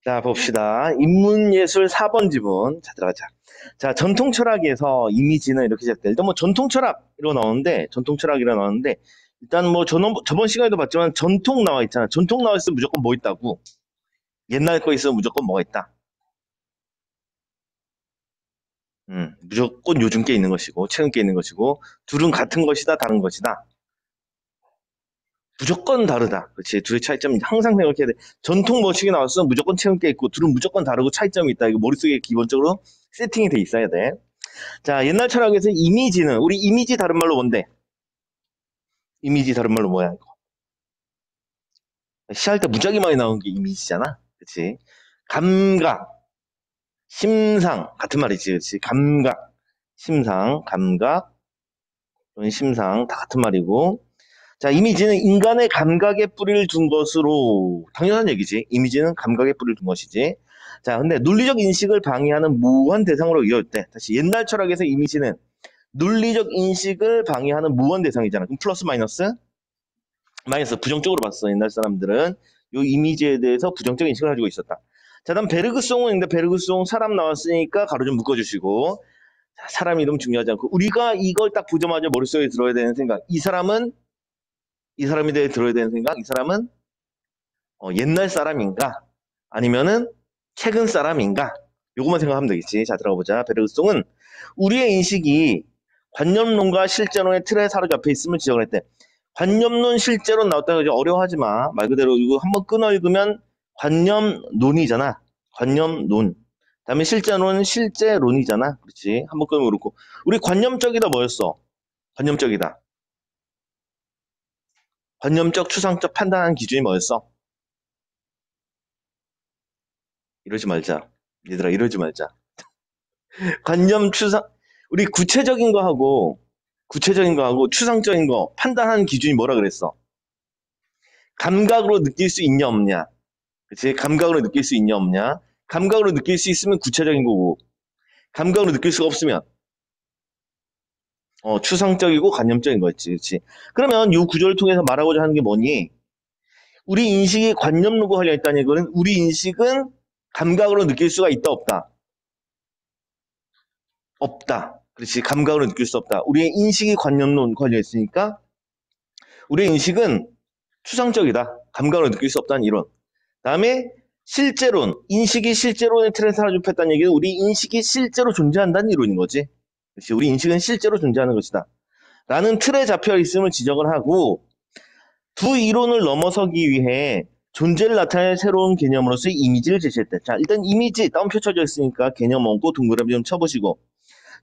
자, 봅시다. 인문예술 4번 지문. 자, 들어가자. 자, 전통 철학에서 이미지는 이렇게 시작돼. 일단 뭐 전통 철학이라고 나오는데, 전통 철학이라고 나오는데, 일단 뭐 저번 시간에도 봤지만 전통 나와 있잖아. 전통 나와 있으면 무조건 뭐 있다고? 옛날 거 있으면 무조건 뭐가 있다. 무조건 요즘 게 있는 것이고, 최근 게 있는 것이고, 둘은 같은 것이다, 다른 것이다. 무조건 다르다. 그렇지. 둘의 차이점 항상 생각해야 돼. 전통 뭐식이 나왔으면 무조건 최근 게 있고, 둘은 무조건 다르고 차이점이 있다. 이거 머릿속에 기본적으로 세팅이 돼 있어야 돼. 자, 옛날 철학에서 이미지는, 우리 이미지 다른 말로 뭔데? 이미지 다른 말로 뭐야, 이거? 시할 때 무지하게 많이 나오는 게 이미지잖아. 그치? 감각, 심상, 같은 말이지, 그치? 감각, 심상, 감각, 또는 심상, 다 같은 말이고. 자, 이미지는 인간의 감각에 뿌리를 둔 것으로, 당연한 얘기지. 이미지는 감각에 뿌리를 둔 것이지. 자, 근데 논리적 인식을 방해하는 무한 대상으로 이럴 때, 다시 옛날 철학에서 이미지는 논리적 인식을 방해하는 무한 대상이잖아. 그럼 플러스 마이너스? 마이너스 부정적으로 봤어. 옛날 사람들은 요 이미지에 대해서 부정적 인식을 가지고 있었다. 자, 다음 베르그송은 있는데 베르그송 사람 나왔으니까 가로 좀 묶어주시고. 자, 사람 이름 중요하지 않고 우리가 이걸 딱 보자마자 머릿속에 들어야 되는 생각. 이 사람에 대해 들어야 되는 생각. 이 사람은 옛날 사람인가? 아니면은 최근 사람인가? 요것만 생각하면 되겠지. 자, 들어가보자. 베르그송은 우리의 인식이 관념론과 실제론의 틀에 사로잡혀 있음을 지적을 했대. 관념론 실제론 나왔다고 어려워하지 마. 말 그대로 이거 한번 끊어 읽으면 관념론이잖아. 관념론. 그다음에 실제론은 실제론이잖아. 그렇지. 한번 끊으면 그렇고. 우리 관념적이다 뭐였어? 관념적이다. 관념적, 추상적 판단하는 기준이 뭐였어? 이러지 말자. 얘들아, 이러지 말자. 관념, 추상, 우리 구체적인 거 하고 추상적인 거 판단하는 기준이 뭐라 그랬어? 감각으로 느낄 수 있냐 없냐. 그치? 감각으로 느낄 수 있냐 없냐. 감각으로 느낄 수 있으면 구체적인 거고 감각으로 느낄 수가 없으면 추상적이고 관념적인 거였지. 그치? 그러면 이 구조를 통해서 말하고자 하는 게 뭐니? 우리 인식이 관념론과 관련있다는 거는 우리 인식은 감각으로 느낄 수가 있다 없다. 없다. 그렇지. 감각으로 느낄 수 없다. 우리의 인식이 관념론 관련있으니까 우리의 인식은 추상적이다. 감각으로 느낄 수 없다는 이론. 다음에 실제론, 인식이 실제론의 틀에 사로잡혔다는 얘기는 우리 인식이 실제로 존재한다는 이론인 거지. 그렇지. 우리 인식은 실제로 존재하는 것이다. 라는 틀에 잡혀 있음을 지적을 하고 두 이론을 넘어서기 위해 존재를 나타낼 새로운 개념으로서의 이미지를 제시했대. 자, 일단 이미지 따옴표 쳐져 있으니까 개념 얹고 동그라미 좀 쳐보시고.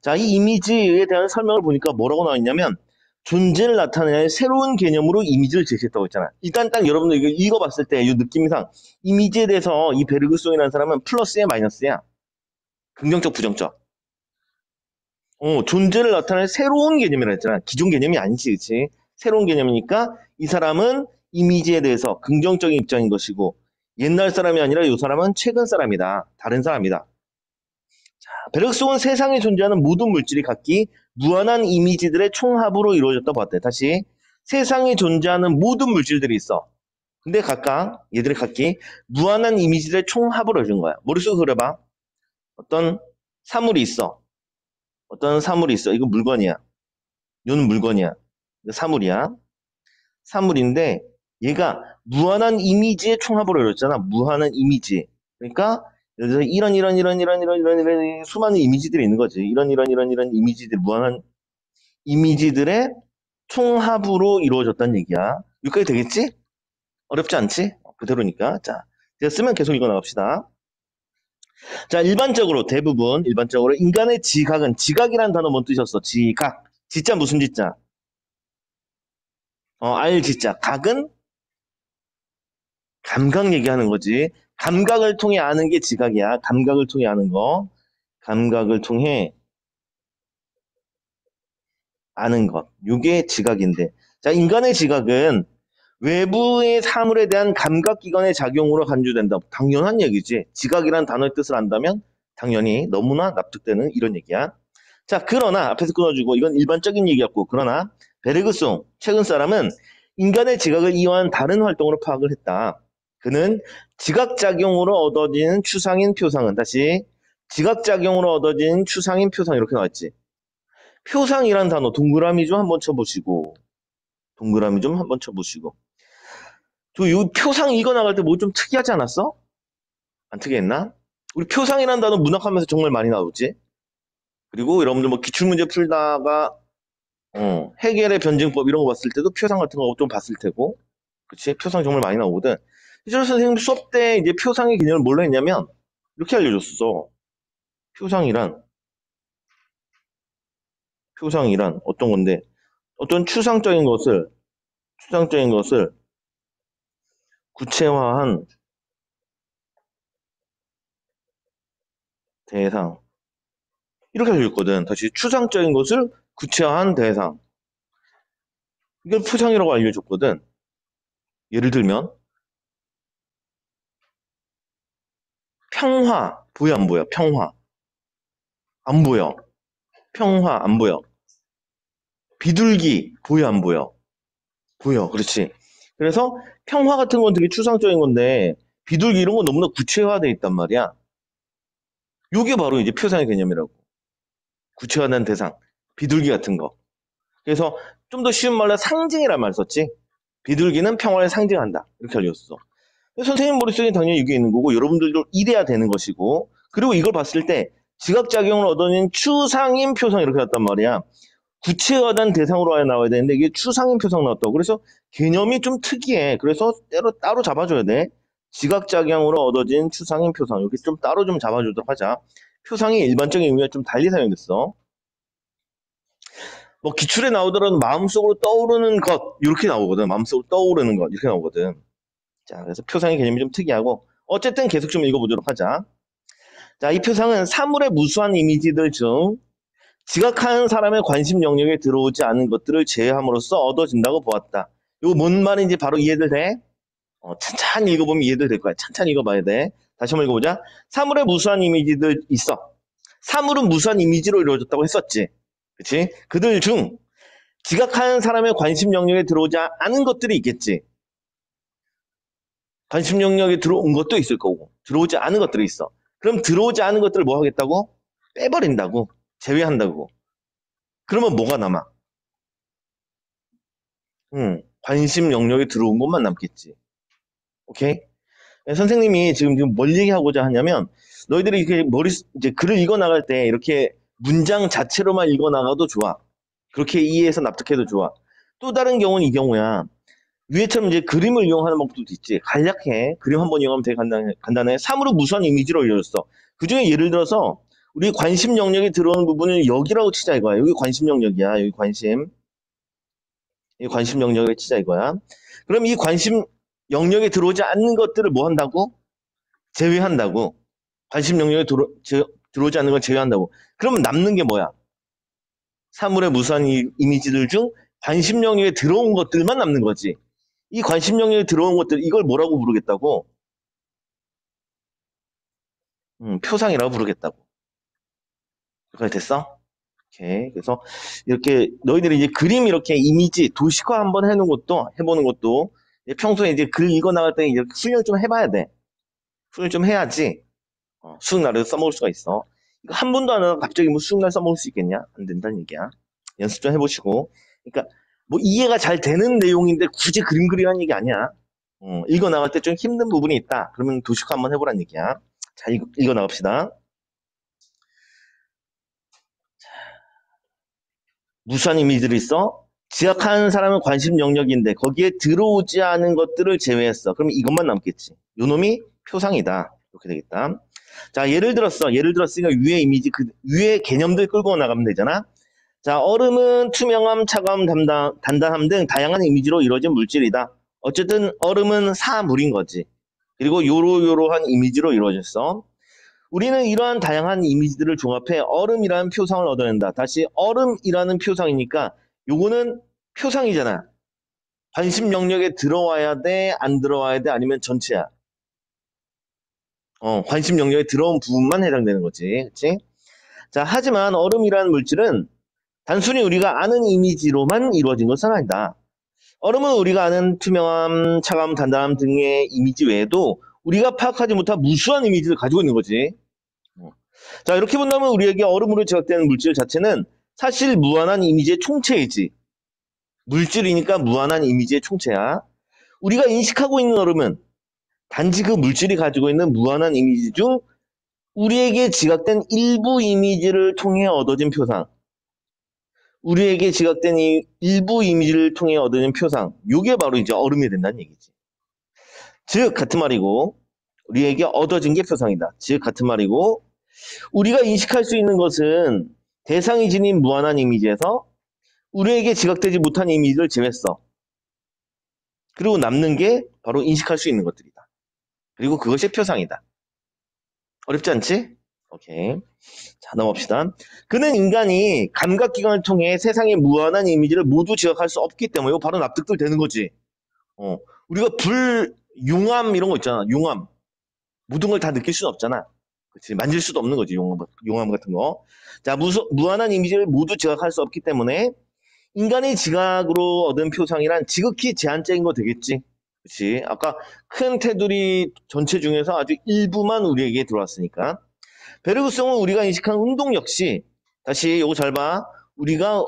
자, 이 이미지에 대한 설명을 보니까 뭐라고 나와 있냐면 존재를 나타낼 새로운 개념으로 이미지를 제시했다고 했잖아. 일단 딱 여러분들 이거 읽어봤을 때 이 느낌상 이미지에 대해서 이 베르그송이라는 사람은 플러스야 마이너스야? 긍정적 부정적? 존재를 나타낼 새로운 개념이라 했잖아. 기존 개념이 아니지, 그치? 새로운 개념이니까 이 사람은 이미지에 대해서 긍정적인 입장인 것이고 옛날 사람이 아니라 이 사람은 최근 사람이다. 다른 사람이다. 베르그송은 세상에 존재하는 모든 물질이 각기 무한한 이미지들의 총합으로 이루어졌다고 봤대. 다시 세상에 존재하는 모든 물질들이 있어. 근데 각각 얘들이 각기 무한한 이미지들의 총합으로 이루어진 거야. 머릿속에 그려봐. 어떤 사물이 있어. 어떤 사물이 있어. 이거 물건이야. 이건 물건이야. 이거 사물이야. 사물인데 얘가 무한한 이미지의 총합으로 이루어졌잖아. 무한한 이미지. 그러니까 예를 들어서 이런 수많은 이미지들이 있는 거지. 이런 이미지들, 무한한 이미지들의 총합으로 이루어졌다는 얘기야. 여기까지 되겠지? 어렵지 않지? 그대로니까. 자, 제가 쓰면 계속 읽어 나갑시다. 자, 일반적으로 인간의 지각은, 지각이라는 단어 뭔 뜻이었어? 지각. 지자 무슨 지자? 알지자. 각은 감각 얘기하는 거지. 감각을 통해 아는 게 지각이야. 감각을 통해 아는 거. 감각을 통해 아는 것. 이게 지각인데. 자, 인간의 지각은 외부의 사물에 대한 감각기관의 작용으로 간주된다. 당연한 얘기지. 지각이란 단어의 뜻을 안다면 당연히 너무나 납득되는 이런 얘기야. 자, 그러나 앞에서 끊어주고 이건 일반적인 얘기였고 그러나 베르그송 최근 사람은 인간의 지각을 이용한 다른 활동으로 파악을 했다. 그는 지각작용으로 얻어지는 추상인 표상은, 다시, 지각작용으로 얻어지는 추상인 표상, 이렇게 나왔지. 표상이란 단어 동그라미 좀 한번 쳐보시고, 동그라미 좀 한번 쳐보시고. 이 표상 이거 나갈 때 뭐 좀 특이하지 않았어? 안 특이했나? 우리 표상이란 단어 문학하면서 정말 많이 나오지. 그리고 여러분들 뭐 기출문제 풀다가 해결의 변증법 이런 거 봤을 때도 표상 같은 거 좀 봤을 테고, 그치? 표상 정말 많이 나오거든. 이철 선생님 수업 때 이제 표상의 개념을 뭘로 했냐면 이렇게 알려줬어. 표상이란 어떤 건데, 어떤 추상적인 것을 구체화한 대상, 이렇게 알려줬거든. 다시 추상적인 것을 구체화한 대상, 이걸 표상이라고 알려줬거든. 예를 들면 평화 보여 안 보여? 평화 안 보여. 평화 안 보여. 비둘기 보여 안 보여? 보여. 그렇지. 그래서 평화 같은 건 되게 추상적인 건데 비둘기 이런 건 너무나 구체화돼 있단 말이야. 요게 바로 이제 표상의 개념이라고. 구체화된 대상, 비둘기 같은 거. 그래서 좀 더 쉬운 말로 상징이란 말 썼지. 비둘기는 평화를 상징한다. 이렇게 알려줬어. 선생님 머릿속에 당연히 이게 있는 거고 여러분들도 이래야 되는 것이고, 그리고 이걸 봤을 때 지각작용을 얻어낸 추상인 표상 이렇게 났단 말이야. 구체화된 대상으로 나와야 되는데 이게 추상인 표상 나왔다고. 그래서 개념이 좀 특이해. 그래서 따로 잡아줘야 돼. 지각작용으로 얻어진 추상인 표상, 이렇게 좀 따로 좀 잡아주도록 하자. 표상이 일반적인 의미와 좀 달리 사용됐어. 뭐 기출에 나오더라도 마음속으로 떠오르는 것 이렇게 나오거든. 마음속으로 떠오르는 것 이렇게 나오거든. 자, 그래서 표상의 개념이 좀 특이하고 어쨌든 계속 좀 읽어보도록 하자. 자, 이 표상은 사물의 무수한 이미지들 중 지각하는 사람의 관심 영역에 들어오지 않은 것들을 제외함으로써 얻어진다고 보았다. 이거 뭔 말인지 바로 이해들 돼? 찬찬히 읽어보면 이해들 될 거야. 찬찬히 읽어봐야 돼. 다시 한번 읽어보자. 사물의 무수한 이미지들 있어. 사물은 무수한 이미지로 이루어졌다고 했었지. 그치? 그들 중 지각하는 사람의 관심 영역에 들어오지 않은 것들이 있겠지. 관심 영역에 들어온 것도 있을 거고 들어오지 않은 것들이 있어. 그럼 들어오지 않은 것들을 뭐 하겠다고? 빼버린다고. 제외한다고. 그러면 뭐가 남아? 관심 영역에 들어온 것만 남겠지. 오케이? 선생님이 지금 뭘 얘기하고자 하냐면 너희들이 이렇게 이제 글을 읽어 나갈 때 이렇게 문장 자체로만 읽어 나가도 좋아. 그렇게 이해해서 납득해도 좋아. 또 다른 경우는 이 경우야. 위에처럼 이제 그림을 이용하는 방법도 있지. 간략해. 그림 한번 이용하면 되게 간단해. 사물을 무수한 이미지로 이루어졌어. 그 중에 예를 들어서 우리 관심 영역에 들어오는 부분을 여기라고 치자 이거야. 여기 관심 영역이야. 여기 관심. 이 관심 영역을 치자 이거야. 그럼 이 관심 영역에 들어오지 않는 것들을 뭐 한다고? 제외한다고. 관심 영역에 들어오지 않는 걸 제외한다고. 그러면 남는 게 뭐야? 사물의 무수한 이미지들 중 관심 영역에 들어온 것들만 남는 거지. 이 관심 영역에 들어온 것들, 이걸 뭐라고 부르겠다고? 표상이라고 부르겠다고. 여기까지 됐어? 오케이. 그래서 이렇게 너희들이 이제 그림 이렇게 이미지 도식화 한번 해보는 것도 평소에 이제 글 읽어 나갈 때 이렇게 훈련 좀 해봐야 돼. 훈련 좀 해야지 수능날에도 써먹을 수가 있어. 이거 한 번도 안 하고 갑자기 뭐 수능날 써먹을 수 있겠냐? 안 된다는 얘기야. 연습 좀 해보시고. 그러니까 뭐 이해가 잘 되는 내용인데 굳이 그림 그리라는 얘기 아니야. 읽어 나갈 때 좀 힘든 부분이 있다. 그러면 도식화 한번 해보라는 얘기야. 자, 읽어 나갑시다. 무수한 이미지들이 있어. 지각하는 사람은 관심 영역인데 거기에 들어오지 않은 것들을 제외했어. 그럼 이것만 남겠지. 요놈이 표상이다. 이렇게 되겠다. 자, 예를 들었으니까 위에 이미지, 위에 개념들 끌고 나가면 되잖아. 자, 얼음은 투명함, 차가움, 단단함 등 다양한 이미지로 이루어진 물질이다. 어쨌든 얼음은 사물인 거지. 그리고 요러요러한 이미지로 이루어졌어. 우리는 이러한 다양한 이미지들을 종합해 얼음이라는 표상을 얻어낸다. 다시 얼음이라는 표상이니까 요거는 표상이잖아. 관심 영역에 들어와야 돼, 안 들어와야 돼, 아니면 전체야. 관심 영역에 들어온 부분만 해당되는 거지. 그치? 자, 하지만 얼음이라는 물질은 단순히 우리가 아는 이미지로만 이루어진 것은 아니다. 얼음은 우리가 아는 투명함, 차가움, 단단함 등의 이미지 외에도 우리가 파악하지 못한 무수한 이미지를 가지고 있는 거지. 자, 이렇게 본다면 우리에게 얼음으로 지각되는 물질 자체는 사실 무한한 이미지의 총체이지. 물질이니까 무한한 이미지의 총체야. 우리가 인식하고 있는 얼음은 단지 그 물질이 가지고 있는 무한한 이미지 중 우리에게 지각된 일부 이미지를 통해 얻어진 표상. 우리에게 지각된 이 일부 이미지를 통해 얻어진 표상. 요게 바로 이제 얼음이 된다는 얘기지. 즉, 같은 말이고, 우리에게 얻어진 게 표상이다. 즉, 같은 말이고, 우리가 인식할 수 있는 것은 대상이 지닌 무한한 이미지에서 우리에게 지각되지 못한 이미지를 제외했어. 그리고 남는 게 바로 인식할 수 있는 것들이다. 그리고 그것이 표상이다. 어렵지 않지? 오케이. 자, 넘어갑시다. 그는 인간이 감각기관을 통해 세상의 무한한 이미지를 모두 지각할 수 없기 때문에 이거 바로 납득도 되는 거지. 우리가 용암 이런 거 있잖아. 용암. 모든 걸 다 느낄 수는 없잖아. 그치? 만질 수도 없는 거지. 용암 같은 거. 자, 무한한 이미지를 모두 지각할 수 없기 때문에 인간의 지각으로 얻은 표상이란 지극히 제한적인 거 되겠지. 그치? 아까 큰 테두리 전체 중에서 아주 일부만 우리에게 들어왔으니까. 베르그송은 우리가 인식한 운동 역시, 다시 요거 잘 봐. 우리가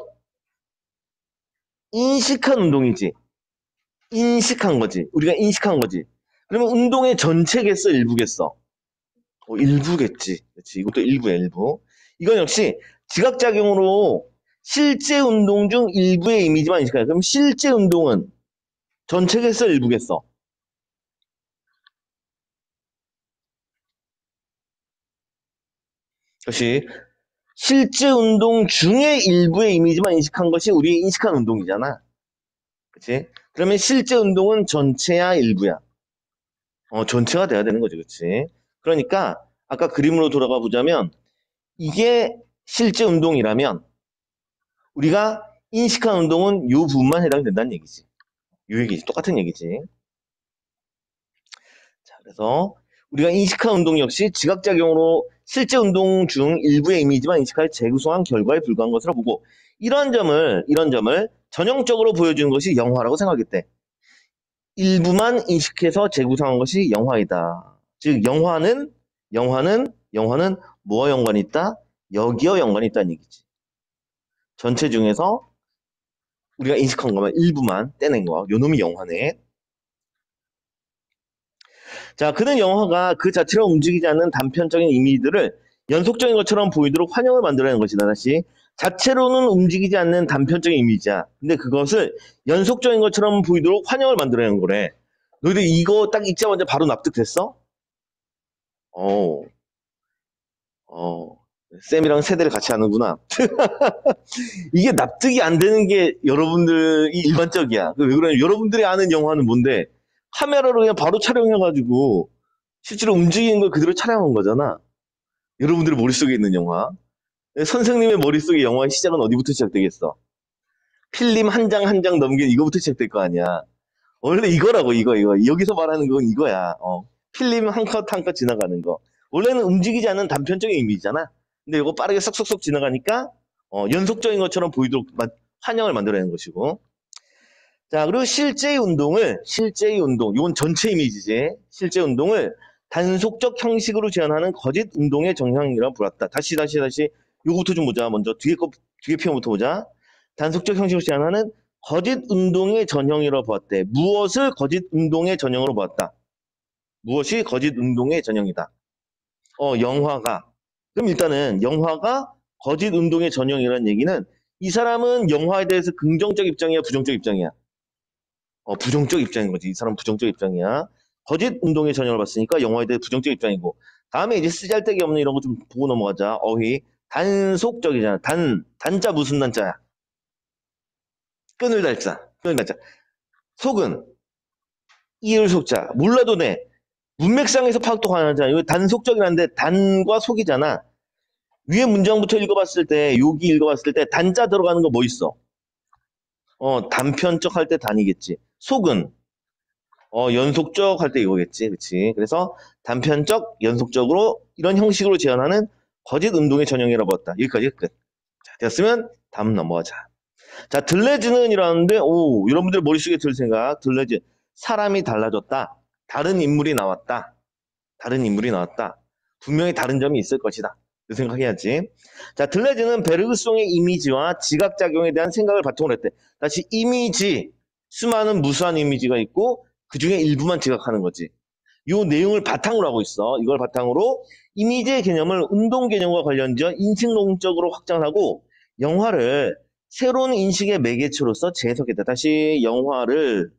인식한 운동이지. 인식한 거지. 우리가 인식한 거지. 그러면 운동의 전체겠어, 일부겠어? 일부겠지. 그렇지. 이것도 일부야, 일부. 이건 역시 지각작용으로 실제 운동 중 일부의 이미지만 인식하냐. 그럼 실제 운동은 전체겠어, 일부겠어? 역시 실제 운동 중의 일부의 이미지만 인식한 것이 우리 인식한 운동이잖아. 그치? 그러면 실제 운동은 전체야, 일부야? 전체가 돼야 되는 거지, 그치? 그러니까 아까 그림으로 돌아가 보자면 이게 실제 운동이라면 우리가 인식한 운동은 요 부분만 해당된다는 얘기지. 요 얘기지. 똑같은 얘기지. 자, 그래서 우리가 인식한 운동 역시 지각작용으로 실제 운동 중 일부의 이미지만 인식할 재구성한 결과에 불과한 것으로 보고 이런 점을 전형적으로 보여주는 것이 영화라고 생각했대. 일부만 인식해서 재구성한 것이 영화이다. 즉 영화는 뭐와 연관이 있다? 여기와 연관이 있다는 얘기지. 전체 중에서 우리가 인식한 것만 일부만 떼낸 거야. 요 놈이 영화네. 자, 그는 영화가 그 자체로 움직이지 않는 단편적인 이미지들을 연속적인 것처럼 보이도록 환영을 만들어내는 것이다. 다시 자체로는 움직이지 않는 단편적인 이미지야. 근데 그것을 연속적인 것처럼 보이도록 환영을 만들어내는 거래. 너희들 이거 딱 읽자마자 바로 납득됐어? 어, 어, 쌤이랑 세대를 같이 하는구나. 이게 납득이 안 되는 게 여러분들이 일반적이야. 왜 그러냐면 여러분들이 아는 영화는 뭔데? 카메라로 그냥 바로 촬영해가지고 실제로 움직이는 걸 그대로 촬영한 거잖아. 여러분들의 머릿속에 있는 영화. 선생님의 머릿속에 영화의 시작은 어디부터 시작되겠어? 필름 한 장 한 장 넘긴 이거부터 시작될 거 아니야. 원래 이거라고, 이거. 여기서 말하는 건 이거야. 필름 한 컷 한 컷 지나가는 거. 원래는 움직이지 않는 단편적인 이미지잖아. 근데 이거 빠르게 쏙쏙쏙 지나가니까, 연속적인 것처럼 보이도록 환영을 만들어내는 것이고. 자, 그리고 실제의 운동, 이건 전체 이미지지. 실제 운동을 단속적 형식으로 제한하는 거짓 운동의 정형이라 불렀다. 다시. 요거부터 좀 보자. 먼저 뒤에 표현부터 보자. 단속적 형식으로 제한하는 거짓 운동의 전형이라고 보았대. 무엇을 거짓 운동의 전형으로 보았다? 무엇이 거짓 운동의 전형이다? 영화가. 그럼 일단은 영화가 거짓 운동의 전형이라는 얘기는 이 사람은 영화에 대해서 긍정적 입장이야, 부정적 입장이야? 부정적 입장인 거지. 이 사람 부정적 입장이야. 거짓 운동의 전형을 봤으니까 영화에 대해 부정적 입장이고. 다음에 이제 쓰잘데기 없는 이런 거 좀 보고 넘어가자. 어휘. 단속적이잖아. 단자 무슨 단자야? 끈을 달자. 속은 이을 속자. 몰라도 돼. 문맥상에서 파악도 가능하잖아. 이거 단속적이란데 단과 속이잖아. 위에 문장부터 읽어봤을 때, 여기 읽어봤을 때 단자 들어가는 거 뭐 있어? 단편적 할 때 단이겠지. 속은 연속적 할 때 이거겠지. 그치? 그래서 단편적, 연속적으로 이런 형식으로 제한하는 거짓 운동의 전형이라고 봤다. 여기까지 끝. 자, 되었으면 다음 넘어가자. 자, 들레즈는 이라는데, 오, 여러분들 머릿속에 들 생각, 들레즈. 사람이 달라졌다. 다른 인물이 나왔다. 다른 인물이 나왔다. 분명히 다른 점이 있을 것이다. 그 생각해야지. 자, 들레즈는 베르그송의 이미지와 지각작용에 대한 생각을 바탕으로 했대. 다시 이미지, 수많은 무수한 이미지가 있고 그 중에 일부만 지각하는 거지. 이 내용을 바탕으로 하고 있어. 이걸 바탕으로 이미지의 개념을 운동 개념과 관련지어 인식론적으로 확장하고 영화를 새로운 인식의 매개체로서 재해석했다. 다시 영화를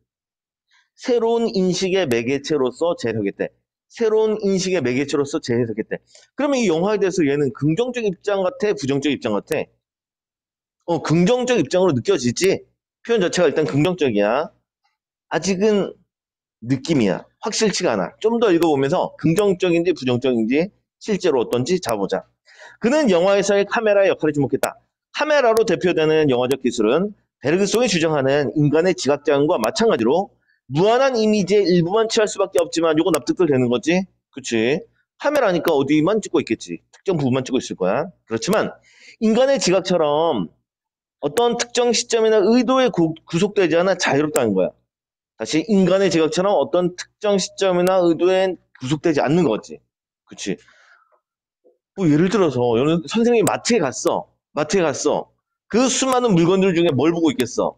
새로운 인식의 매개체로서 재해석했대. 새로운 인식의 매개체로서 재해석했대. 그러면 이 영화에 대해서 얘는 긍정적 입장 같아? 부정적 입장 같아? 긍정적 입장으로 느껴지지? 표현 자체가 일단 긍정적이야. 아직은 느낌이야. 확실치가 않아. 좀 더 읽어보면서 긍정적인지 부정적인지 실제로 어떤지 잡아보자. 그는 영화에서의 카메라의 역할에 주목했다. 카메라로 대표되는 영화적 기술은 베르그송이 주장하는 인간의 지각장과 마찬가지로 무한한 이미지의 일부만 취할 수밖에 없지만 이거 납득도 되는 거지? 그치? 카메라니까 어디만 찍고 있겠지. 특정 부분만 찍고 있을 거야. 그렇지만 인간의 지각처럼 어떤 특정 시점이나 의도에 구속되지 않아 자유롭다는 거야. 다시 인간의 지각처럼 어떤 특정 시점이나 의도에 구속되지 않는 거지. 그치? 뭐 예를 들어서 선생님이 마트에 갔어. 마트에 갔어. 그 수많은 물건들 중에 뭘 보고 있겠어?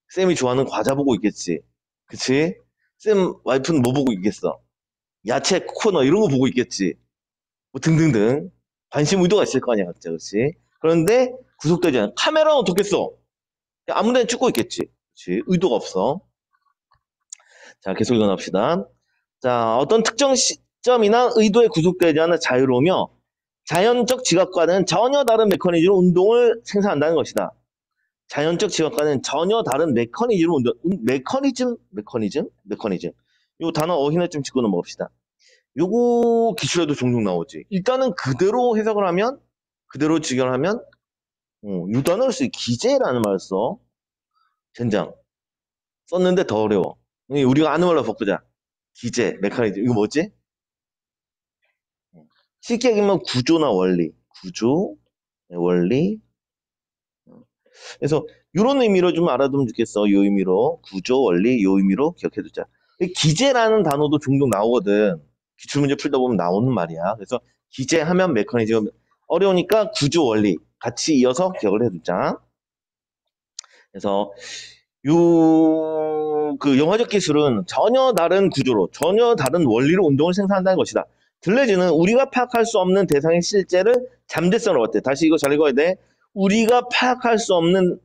쌤이 좋아하는 과자 보고 있겠지. 그치? 쌤 와이프는 뭐 보고 있겠어? 야채, 코코넛 이런 거 보고 있겠지. 뭐 등등등. 관심 의도가 있을 거 아니야, 각자. 그치? 그런데 구속되지 않아. 카메라는 어떻겠어? 아무 데나 찍고 있겠지. 그치? 의도가 없어. 자, 계속 읽어납시다. 자, 어떤 특정 시점이나 의도에 구속되지 않아 자유로우며 자연적 지각과는 전혀 다른 메커니즘으로 운동을 생산한다는 것이다. 자연적 지각과는 전혀 다른 메커니즘으로 메커니즘? 요 단어 어휘나 좀 짚고 넘어갑시다. 요거 기출에도 종종 나오지. 일단은 그대로 해석을 하면, 그대로 직역하면, 요 단어를 쓰, 기재라는 말을 써. 젠장. 썼는데 더 어려워. 우리가 아는 말로 바꾸자. 기재, 메커니즘. 이거 뭐지? 쉽게 얘기하면 구조나 원리. 구조, 원리. 그래서 이런 의미로 좀 알아두면 좋겠어. 이 의미로. 구조, 원리, 이 의미로 기억해두자. 기재라는 단어도 종종 나오거든. 기출문제 풀다 보면 나오는 말이야. 그래서 기재하면 메커니즘. 어려우니까 구조, 원리 같이 이어서 기억을 해두자. 그래서 그 영화적 기술은 전혀 다른 구조로, 전혀 다른 원리로 운동을 생산한다는 것이다. 들레즈는 우리가 파악할 수 없는 대상의 실제를 잠재성으로 봤대. 다시 이거 잘 읽어야 돼. 우리가 파악할 수 없는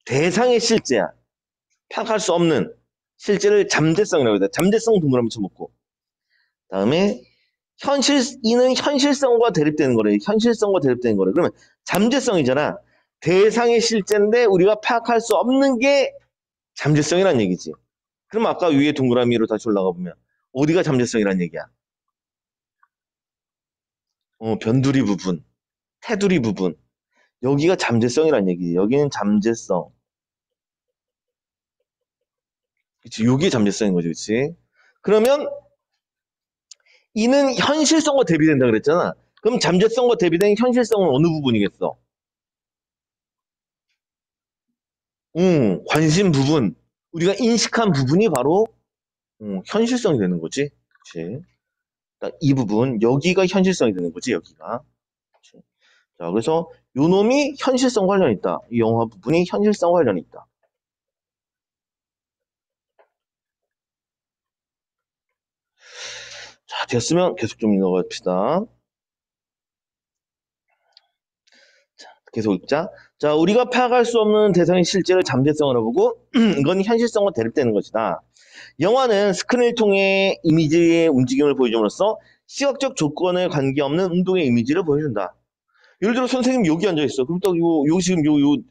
대상의 실제야. 파악할 수 없는 실제를 잠재성이라고 해야 돼. 잠재성 동그라미 쳐먹고. 다음에 이는 현실성과 대립되는 거래. 현실성과 대립되는 거래. 그러면 잠재성이잖아. 대상의 실제인데 우리가 파악할 수 없는 게 잠재성이란 얘기지. 그럼 아까 위에 동그라미로 다시 올라가 보면 어디가 잠재성이란 얘기야? 변두리 부분, 테두리 부분. 여기가 잠재성이란 얘기지. 여기는 잠재성. 그치? 여기에 잠재성인 거지, 그치? 그러면 이는 현실성과 대비된다 그랬잖아. 그럼 잠재성과 대비된 현실성은 어느 부분이겠어? 관심 부분. 우리가 인식한 부분이 바로 현실성이 되는 거지. 그치? 그러니까 이 부분, 여기가 현실성이 되는 거지, 여기가. 그치? 자, 그래서 요 놈이 현실성 관련이 있다. 이 영화 부분이 현실성 관련이 있다. 자, 됐으면 계속 좀 읽어봅시다. 계속 읽자. 자, 우리가 파악할 수 없는 대상의 실제를 잠재성으로 보고 이건 현실성과 대립되는 것이다. 영화는 스크린을 통해 이미지의 움직임을 보여줌으로써 시각적 조건에 관계없는 운동의 이미지를 보여준다. 예를 들어 선생님 여기 앉아있어. 그럼 딱 지금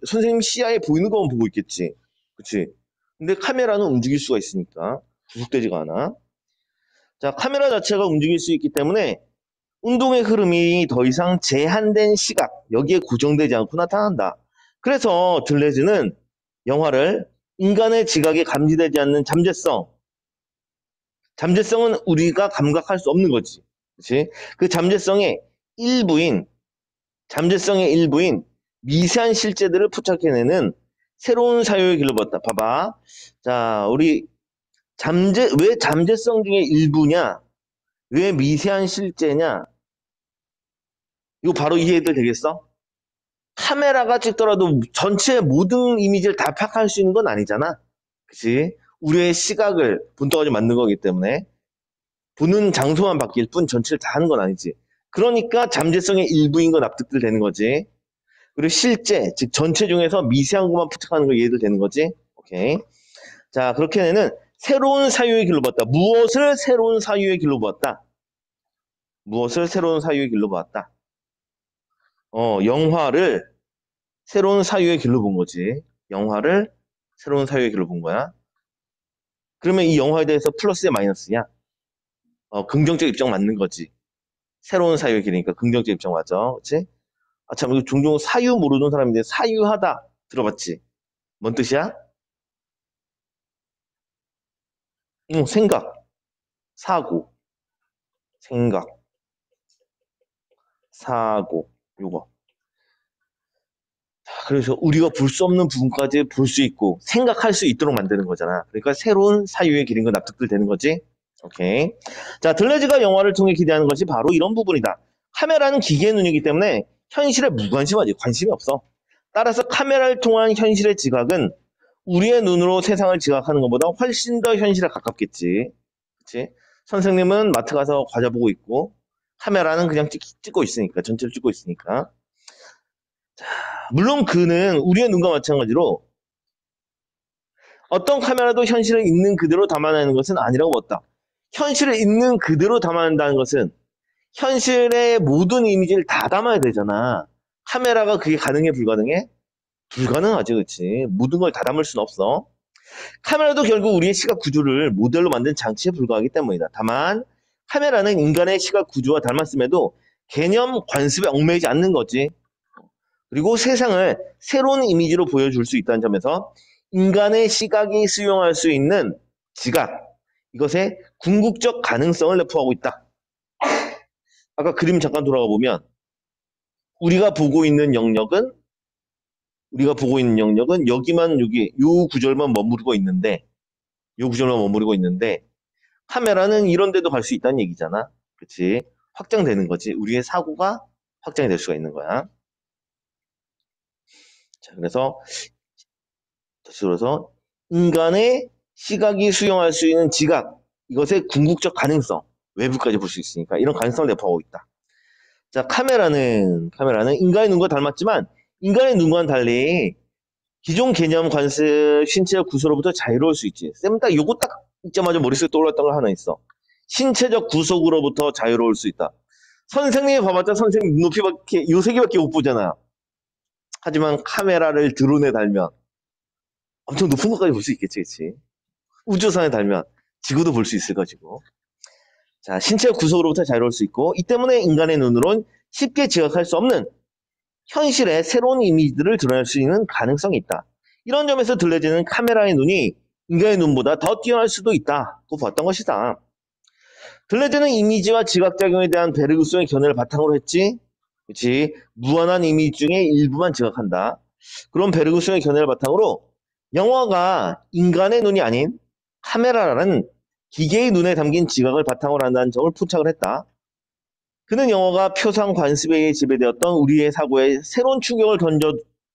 선생님 시야에 보이는 것만 보고 있겠지. 그치? 근데 카메라는 움직일 수가 있으니까 구속되지가 않아. 자, 카메라 자체가 움직일 수 있기 때문에 운동의 흐름이 더 이상 제한된 시각, 여기에 고정되지 않고 나타난다. 그래서 들레즈는 영화를 인간의 지각에 감지되지 않는 잠재성은 우리가 감각할 수 없는 거지. 그치? 그 잠재성의 일부인 미세한 실제들을 포착해내는 새로운 사유의 길로 보았다. 봐봐. 자, 우리 왜 잠재성 중에 일부냐? 왜 미세한 실제냐? 이거 바로 이해들 되겠어? 카메라가 찍더라도 전체 모든 이미지를 다 파악할 수 있는 건 아니잖아. 그치? 우리의 시각을 본떠가지고 만든 거기 때문에 보는 장소만 바뀔 뿐 전체를 다 하는 건 아니지. 그러니까 잠재성의 일부인 건 납득들 되는 거지. 그리고 실제, 즉 전체 중에서 미세한 것만 포착하는 거 이해도 되는 거지. 오케이. 자, 그렇게 되는 새로운 사유의 길로 보았다. 무엇을 새로운 사유의 길로 보았다? 무엇을 새로운 사유의 길로 보았다? 영화를 새로운 사유의 길로 본 거지. 영화를 새로운 사유의 길로 본 거야. 그러면 이 영화에 대해서 플러스야 마이너스야? 긍정적 입장 맞는 거지. 새로운 사유의 길이니까 긍정적 입장 맞아. 그치? 아, 참, 이거 종종 사유 모르는 사람인데 사유하다 들어봤지? 뭔 뜻이야? 생각, 사고, 생각, 사고, 요거. 그래서 우리가 볼 수 없는 부분까지 볼 수 있고 생각할 수 있도록 만드는 거잖아. 그러니까 새로운 사유의 길인 건 납득들 되는 거지. 오케이. 자, 들레즈가 영화를 통해 기대하는 것이 바로 이런 부분이다. 카메라는 기계의 눈이기 때문에 현실에 무관심하지. 관심이 없어. 따라서 카메라를 통한 현실의 지각은 우리의 눈으로 세상을 지각하는 것보다 훨씬 더 현실에 가깝겠지. 그치? 선생님은 마트 가서 과자 보고 있고 카메라는 그냥 찍고 있으니까 전체를 찍고 있으니까. 물론 그는 우리의 눈과 마찬가지로 어떤 카메라도 현실을 있는 그대로 담아내는 것은 아니라고 봤다. 현실을 있는 그대로 담아낸다는 것은 현실의 모든 이미지를 다 담아야 되잖아. 카메라가 그게 가능해 불가능해? 불가능하지, 그치? 모든 걸 다 담을 수는 없어. 카메라도 결국 우리의 시각 구조를 모델로 만든 장치에 불과하기 때문이다. 다만 카메라는 인간의 시각 구조와 닮았음에도 개념 관습에 얽매이지 않는 거지. 그리고 세상을 새로운 이미지로 보여줄 수 있다는 점에서 인간의 시각이 수용할 수 있는 지각, 이것의 궁극적 가능성을 내포하고 있다. 아까 그림 잠깐 돌아가 보면 우리가 보고 있는 영역은 여기 요 구절만 머무르고 있는데 카메라는 이런 데도 갈 수 있다는 얘기잖아. 그치? 확장되는 거지. 우리의 사고가 확장이 될 수가 있는 거야. 자, 그래서 다시 돌아서 인간의 시각이 수용할 수 있는 지각, 이것의 궁극적 가능성, 외부까지 볼 수 있으니까 이런 가능성을 내포하고 있다. 자, 카메라는 인간의 눈과 닮았지만 인간의 눈과는 달리 기존 개념 관습 신체적 구조로부터 자유로울 수 있지. 쌤은 딱 요거 딱 읽자마자 머릿속에 떠올랐던 거 하나 있어. 신체적 구속으로부터 자유로울 수 있다. 선생님이 봐봤자 선생님 눈높이밖에 요 세 개밖에 못 보잖아. 하지만 카메라를 드론에 달면 엄청 높은 것까지 볼 수 있겠지, 그치? 우주선에 달면 지구도 볼 수 있을 것이고. 자, 신체적 구속으로부터 자유로울 수 있고, 이 때문에 인간의 눈으론 쉽게 지각할 수 없는 현실의 새로운 이미지들을 드러낼 수 있는 가능성이 있다. 이런 점에서 들레즈는 카메라의 눈이 인간의 눈보다 더 뛰어날 수도 있다고 봤던 것이다. 들레즈는 이미지와 지각작용에 대한 베르그송의 견해를 바탕으로 했지. 그렇지. 무한한 이미지 중에 일부만 지각한다. 그런 베르그송의 견해를 바탕으로 영화가 인간의 눈이 아닌 카메라라는 기계의 눈에 담긴 지각을 바탕으로 한다는 점을 포착을 했다. 그는 영화가 표상 관습에 의해 지배되었던 우리의 사고에 새로운 충격을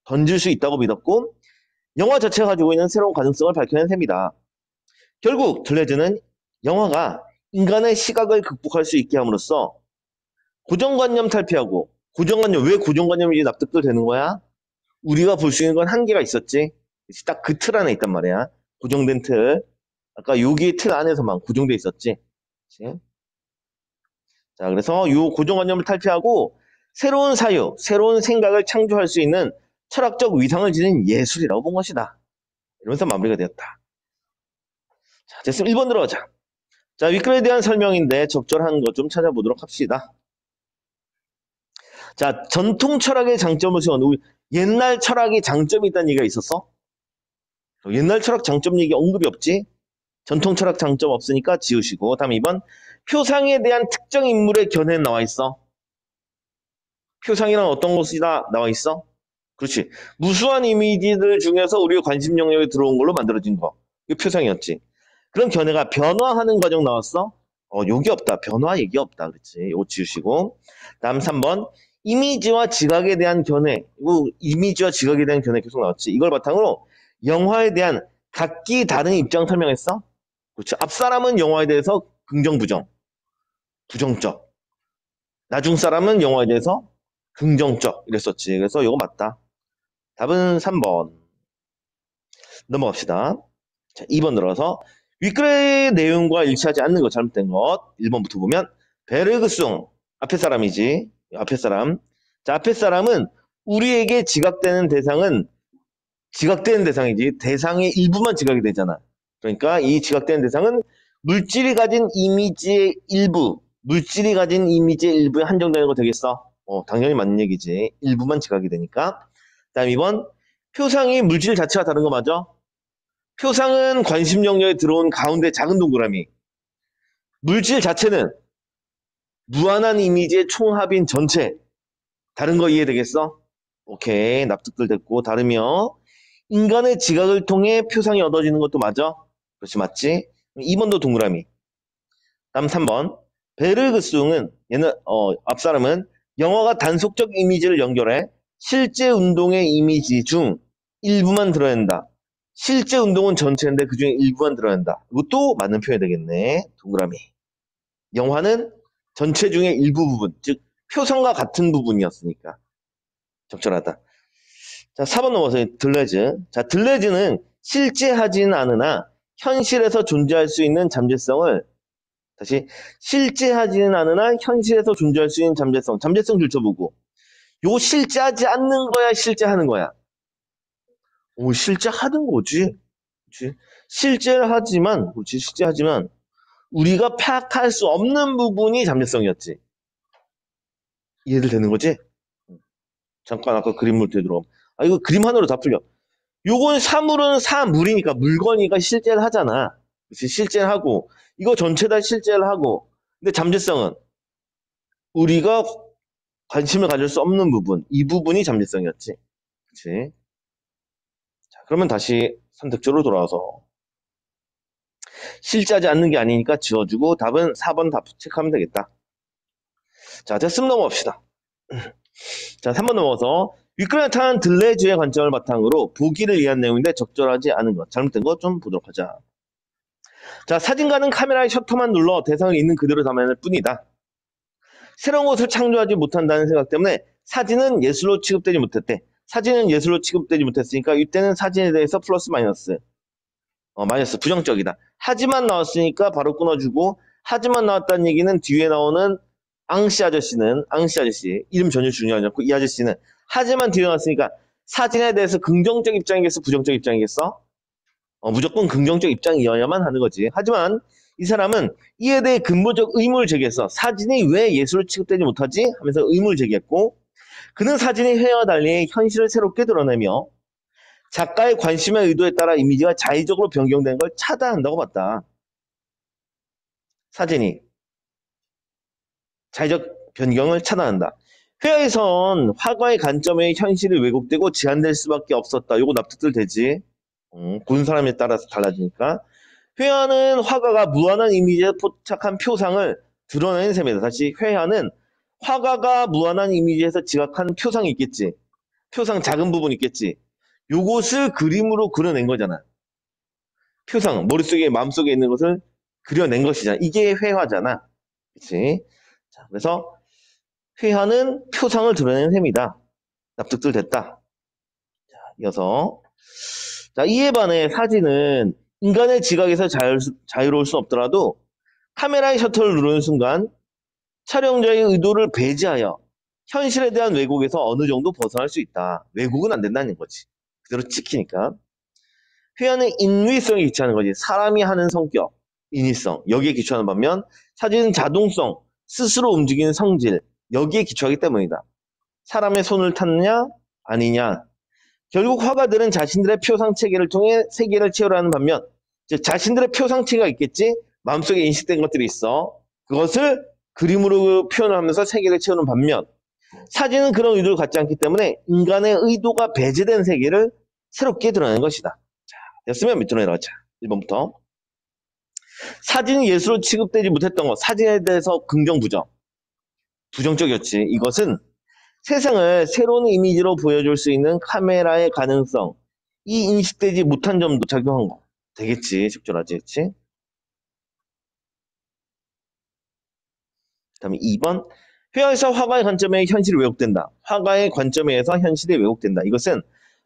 던질 수 있다고 믿었고 영화 자체가 가지고 있는 새로운 가능성을 밝혀낸 셈이다. 결국 들레즈는 영화가 인간의 시각을 극복할 수 있게 함으로써 고정관념 탈피하고 왜 고정관념이 납득도 되는 거야? 우리가 볼 수 있는 건 한계가 있었지. 딱 그 틀 안에 있단 말이야. 고정된 틀. 아까 여기 틀 안에서만 고정돼 있었지. 그치? 자, 그래서 이 고정관념을 탈피하고 새로운 사유, 새로운 생각을 창조할 수 있는 철학적 위상을 지닌 예술이라고 본 것이다. 이러면서 마무리가 되었다. 자, 됐으면 1번 들어가자. 자, 위클에 대한 설명인데 적절한 것 좀 찾아보도록 합시다. 자, 전통 철학의 장점을 세운 옛날 철학의 장점이 있다는 얘기가 있었어? 옛날 철학 장점 얘기 언급이 없지? 전통 철학 장점 없으니까 지우시고. 다음 2번. 표상에 대한 특정 인물의 견해는 나와 있어. 표상이란 어떤 것이다 나와 있어? 그렇지. 무수한 이미지들 중에서 우리의 관심 영역에 들어온 걸로 만들어진 거. 이게 표상이었지. 그럼 견해가 변화하는 과정 나왔어? 요게 없다. 변화 얘기 없다. 그렇지. 요거 지우시고. 다음 3번. 이미지와 지각에 대한 견해. 이거 이미지와 지각에 대한 견해 계속 나왔지. 이걸 바탕으로 영화에 대한 각기 다른 입장 설명했어? 그렇죠. 앞 사람은 영화에 대해서 긍정, 부정, 부정적. 나중 사람은 영화에 대해서 긍정적 이랬었지. 그래서 이거 맞다. 답은 3번. 넘어갑시다. 자, 2번 들어서 윗글의 내용과 일치하지 않는 것, 잘못된 것. 1번부터 보면 베르그송, 앞에 사람이지. 앞에 사람. 자, 앞에 사람은 우리에게 지각되는 대상이지. 대상의 일부만 지각이 되잖아. 그러니까 이 지각되는 대상은 물질이 가진 이미지의 일부에 한정되는 거 되겠어? 당연히 맞는 얘기지. 일부만 지각이 되니까. 다음 2번. 표상이 물질 자체가 다른 거 맞아? 표상은 관심 영역에 들어온 가운데 작은 동그라미. 물질 자체는 무한한 이미지의 총합인 전체. 다른 거 이해되겠어? 오케이. 납득들 됐고. 다르며 인간의 지각을 통해 표상이 얻어지는 것도 맞아? 그렇지, 맞지? 2번도 동그라미. 다음 3번. 베르그숭은 얘는 앞 사람은 영화가 단속적 이미지를 연결해 실제 운동의 이미지 중 일부만 들어낸다. 실제 운동은 전체인데 그중에 일부만 들어낸다. 이것도 맞는 표현이 되겠네. 동그라미. 영화는 전체 중에 일부 부분, 즉 표상과 같은 부분이었으니까 적절하다. 자, 4번 넘어서 들레즈. 자, 들레즈는 실제 하지는 않으나 현실에서 존재할 수 있는 잠재성을 다시 실제하지는 않으나 현실에서 존재할 수 있는 잠재성. 잠재성 줄쳐보고 요 실제하지 않는 거야, 실제하는 거야? 실제하는 거지. 그렇지? 실제하지만 우리가 파악할 수 없는 부분이 잠재성이었지. 이해들 되는 거지? 잠깐 아까 그림물 되돌아. 이거 그림 하나로 다 풀려. 요건 사물은 사물이니까 물건이니까 실제를 하잖아. 그치? 실제를 하고 이거 전체 다 실제를 하고 근데 잠재성은 우리가 관심을 가질 수 없는 부분 이 부분이 잠재성이었지. 그치? 자, 그러면 다시 선택적으로 돌아와서 실제하지 않는 게 아니니까 지워주고 답은 4번 답 체크하면 되겠다. 자, 됐으면 넘어갑시다. 자, 3번 넘어서 윗글에 나타난 들레즈의 관점을 바탕으로 보기를 위한 내용인데 적절하지 않은 것, 잘못된 것 좀 보도록 하자. 자, 사진가는 카메라의 셔터만 눌러 대상을 있는 그대로 담아낼 뿐이다. 새로운 것을 창조하지 못한다는 생각 때문에 사진은 예술로 취급되지 못했대. 사진은 예술로 취급되지 못했으니까 이때는 사진에 대해서 플러스 마이너스. 마이너스 부정적이다. 하지만 나왔으니까 바로 끊어주고 하지만 나왔다는 얘기는 뒤에 나오는 앙씨 아저씨 이름 전혀 중요하지 않고 이 아저씨는 하지만 뒤에 나왔으니까 사진에 대해서 긍정적 입장이겠어, 부정적 입장이겠어? 무조건 긍정적 입장이어야만 하는 거지. 하지만 이 사람은 이에 대해 근본적 의문을 제기했어. 사진이 왜 예술로 취급되지 못하지? 하면서 의문을 제기했고 그는 사진의 회화와 달리 현실을 새롭게 드러내며 작가의 관심의 의도에 따라 이미지가 자의적으로 변경되는 걸 차단한다고 봤다. 사진이 자의적 변경을 차단한다. 회화에선 화가의 관점에 현실이 왜곡되고 제한될 수밖에 없었다. 요거 납득들 되지? 본 사람에 따라서 달라지니까. 회화는 화가가 무한한 이미지에 포착한 표상을 드러내는 셈이다. 다시 회화는 화가가 무한한 이미지에서 지각한 표상이 있겠지. 표상 작은 부분 있겠지. 요것을 그림으로 그려낸 거잖아. 표상, 머릿속에, 마음속에 있는 것을 그려낸 것이잖아. 이게 회화잖아. 그치? 자, 그래서 회화는 표상을 드러내는 셈이다. 납득들 됐다. 자, 이어서. 자, 이에 반해 사진은 인간의 지각에서 자유로울 수 없더라도 카메라의 셔터를 누르는 순간 촬영자의 의도를 배제하여 현실에 대한 왜곡에서 어느 정도 벗어날 수 있다. 왜곡은 안 된다는 거지. 그대로 찍히니까. 회화는 인위성에 기초하는 거지. 사람이 하는 성격, 인위성, 여기에 기초하는 반면 사진은 자동성, 스스로 움직이는 성질, 여기에 기초하기 때문이다. 사람의 손을 탔느냐, 아니냐. 결국 화가들은 자신들의 표상체계를 통해 세계를 채우려는 반면 즉 자신들의 표상체계가 있겠지. 마음속에 인식된 것들이 있어. 그것을 그림으로 표현을 하면서 세계를 채우는 반면 사진은 그런 의도를 갖지 않기 때문에 인간의 의도가 배제된 세계를 새롭게 드러내는 것이다. 자, 됐으면 밑으로 내려가자. 1번부터. 사진이 예술로 취급되지 못했던 것. 사진에 대해서 긍정, 부정. 부정적이었지. 이것은 세상을 새로운 이미지로 보여줄 수 있는 카메라의 가능성. 이 인식되지 못한 점도 작용한 거. 되겠지. 적절하지. 그치? 다음에 2번. 회화에서 화가의 관점에 현실이 왜곡된다. 화가의 관점에서 현실이 왜곡된다. 이것은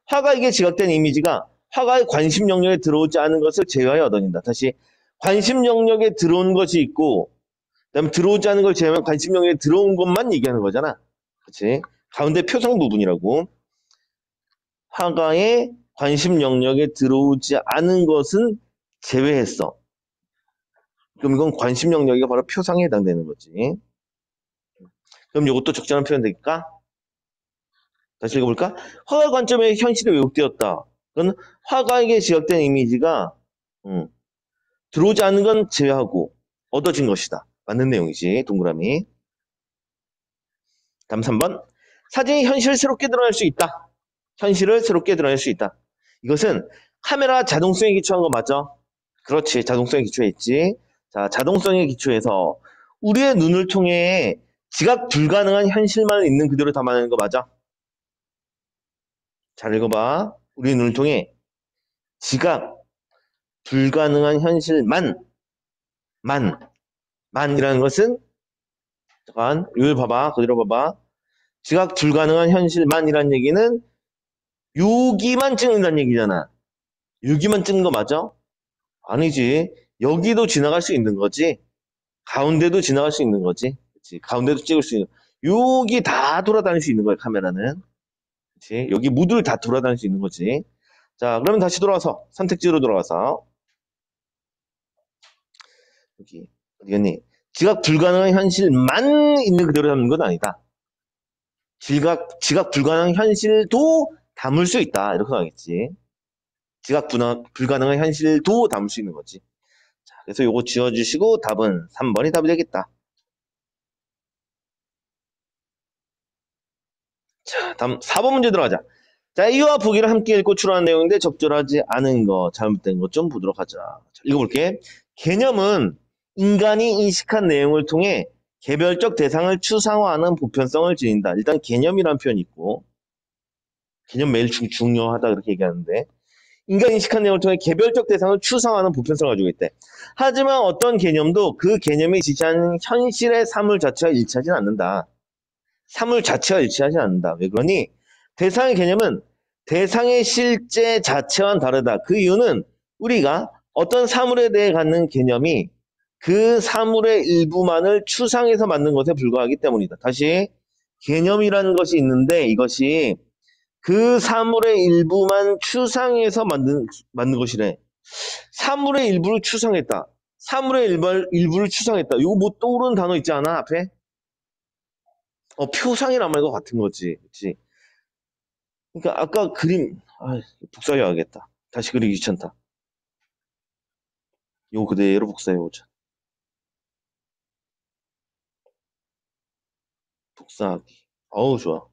화가에게 지각된 이미지가 화가의 관심 영역에 들어오지 않은 것을 제외하여 얻어진다. 다시 관심 영역에 들어온 것이 있고 그다음에 들어오지 않은 걸 제외하면 관심 영역에 들어온 것만 얘기하는 거잖아. 그렇지? 가운데 표성 부분이라고. 화가의 관심 영역에 들어오지 않은 것은 제외했어. 그럼 이건 관심 영역이 바로 표상에 해당되는 거지. 그럼 이것도 적절한 표현 될까? 다시 읽어볼까? 화가 관점에 현실이 왜곡되었다. 그건 화가에게 지적된 이미지가 들어오지 않은 건 제외하고 얻어진 것이다. 맞는 내용이지. 동그라미. 다음 3번. 사진이 현실을 새롭게 드러낼 수 있다. 현실을 새롭게 드러낼 수 있다. 이것은 카메라 자동성에 기초한 거 맞죠? 그렇지. 자동성에 기초했지. 자, 자동성에 기초해서 우리의 눈을 통해 지각 불가능한 현실만 있는 그대로 담아내는 거 맞아? 잘 읽어봐. 우리의 눈을 통해 지각 불가능한 현실만 만이라는 것은 잠깐 여기 봐봐. 그대로 봐봐. 지각 불가능한 현실만이라는 얘기는 여기만 찍는다는 얘기잖아. 여기만 찍는 거 맞아? 아니지. 여기도 지나갈 수 있는 거지. 가운데도 지나갈 수 있는 거지. 그치? 가운데도 찍을 수 있는. 여기 다 돌아다닐 수 있는 거야, 카메라는. 그치? 여기 모두를 다 돌아다닐 수 있는 거지. 자, 그러면 다시 돌아와서 선택지로 돌아와서 여기 어디겠니? 지각 불가능한 현실만 있는 그대로 담는 건 아니다. 지각 불가능한 현실도 담을 수 있다. 이렇게 하겠지. 불가능한 현실도 담을 수 있는 거지. 자, 그래서 요거 지워주시고 답은 3번이 답이 되겠다. 자, 다음 4번 문제 들어가자. 자, 이와 보기를 함께 읽고 추론한 내용인데 적절하지 않은 거, 잘못된 것 좀 보도록 하자. 자, 읽어볼게. 개념은 인간이 인식한 내용을 통해 개별적 대상을 추상화하는 보편성을 지닌다. 일단 개념이란 표현이 있고 개념 매일 중요하다 그렇게 얘기하는데 인간이 인식한 내용을 통해 개별적 대상을 추상화하는 보편성을 가지고 있대. 하지만 어떤 개념도 그 개념이 지시하는 현실의 사물 자체와 일치하지 않는다. 사물 자체와 일치하지 않는다. 왜 그러니? 대상의 개념은 대상의 실제 자체와는 다르다. 그 이유는 우리가 어떤 사물에 대해 갖는 개념이 그 사물의 일부만을 추상해서 만든 것에 불과하기 때문이다. 다시 개념이라는 것이 있는데 이것이 그 사물의 일부만 추상해서 만든 것이래. 사물의 일부를 추상했다. 사물의 일부를 추상했다. 이거 뭐 떠오르는 단어 있지 않아? 앞에? 표상이란 말과 같은 거지. 그치? 그러니까 아까 그림, 복사해야겠다. 다시 그리기 귀찮다. 이거 그대로 복사해보자. 복사하기. 어우, 좋아.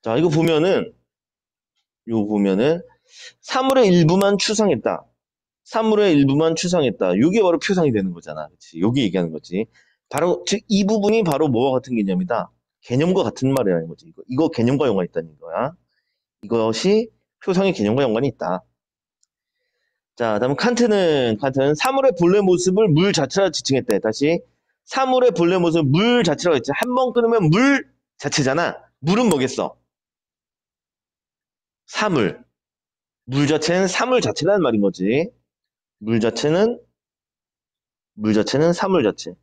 자, 이거 보면은, 사물의 일부만 추상했다. 사물의 일부만 추상했다. 이게 바로 표상이 되는 거잖아. 그치? 여기 얘기하는 거지. 바로, 즉, 이 부분이 바로 뭐와 같은 개념이다. 개념과 같은 말이라는 거지. 이거 개념과 연관이 있다는 거야. 이것이 표상의 개념과 연관이 있다. 자, 다음 칸트는 사물의 본래 모습을 물 자체라 지칭했대. 다시. 사물의 본래 모습을 물 자체라고 했지. 한 번 끊으면 물 자체잖아. 물은 뭐겠어? 사물. 물 자체는 사물 자체라는 말인 거지. 물 자체는 사물 자체.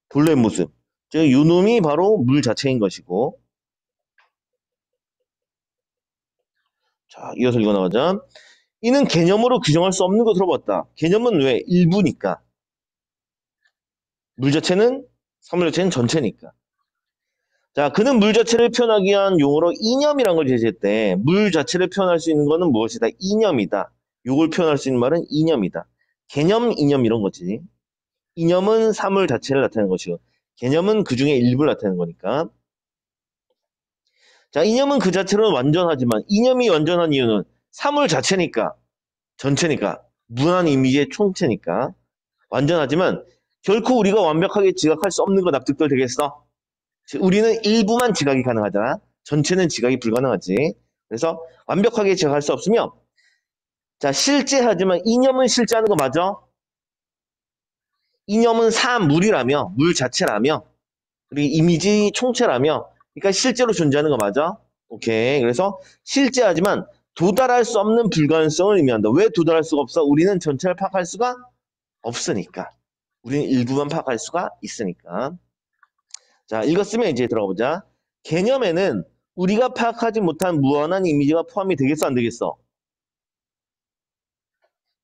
본래 모습. 즉, 요놈이 바로 물 자체인 것이고. 자, 이어서 읽어 나가자. 이는 개념으로 규정할 수 없는 것으로 봤다. 개념은 왜? 일부니까. 물 자체는, 사물 자체는 전체니까. 자, 그는 물 자체를 표현하기 위한 용어로 이념이라는 걸 제시했대. 물 자체를 표현할 수 있는 것은 무엇이다? 이념이다. 요걸 표현할 수 있는 말은 이념이다. 개념, 이념 이런 거지. 이념은 사물 자체를 나타내는 것이고 개념은 그 중에 일부를 나타내는 거니까. 자, 이념은 그 자체로는 완전하지만 이념이 완전한 이유는 사물 자체니까, 전체니까, 무한 이미지의 총체니까 완전하지만 결코 우리가 완벽하게 지각할 수 없는 거 납득들 되겠어? 우리는 일부만 지각이 가능하잖아. 전체는 지각이 불가능하지. 그래서 완벽하게 지각할 수 없으며, 자, 실제하지만 이념은 실제하는 거 맞아? 이념은 사물이라며, 물 자체라며, 그리고 이미지 총체라며, 그러니까 실제로 존재하는 거 맞아? 오케이. 그래서 실제하지만 도달할 수 없는 불가능성을 의미한다. 왜 도달할 수가 없어? 우리는 전체를 파악할 수가 없으니까. 우리는 일부만 파악할 수가 있으니까. 자, 읽었으면 이제 들어가 보자. 개념에는 우리가 파악하지 못한 무한한 이미지가 포함이 되겠어, 안 되겠어?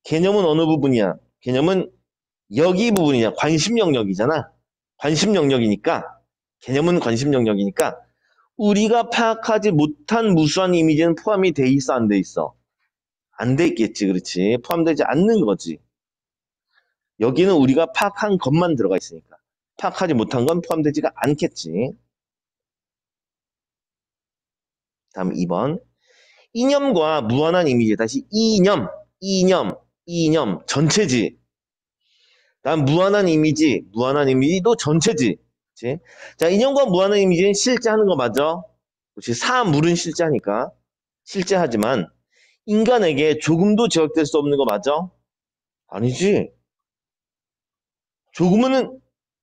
개념은 어느 부분이야? 개념은 여기 부분이냐? 관심 영역이잖아. 관심 영역이니까, 개념은 관심 영역이니까, 우리가 파악하지 못한 무수한 이미지는 포함이 돼 있어, 안 돼 있어? 안 돼 있겠지, 그렇지. 포함되지 않는 거지. 여기는 우리가 파악한 것만 들어가 있으니까. 파악하지 못한 건 포함되지가 않겠지. 다음 2번. 이념과 무한한 이미지. 다시 이념, 이념, 이념. 전체지. 다음 무한한 이미지도 전체지. 그치? 자, 이념과 무한한 이미지는 실제하는 거 맞아? 그렇지. 사물은 실제하니까. 실제하지만 인간에게 조금도 지각될 수 없는 거 맞아? 아니지. 조금은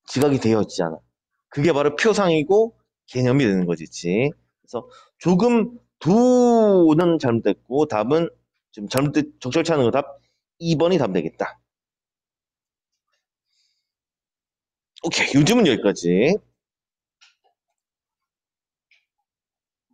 지각이 되어 있잖아. 그게 바로 표상이고 개념이 되는 거지. 그치? 그래서 조금 도는 잘못됐고 답은 지금 적절치 않은 거 답 2번이 답 되겠다. 오케이. 요즘은 여기까지.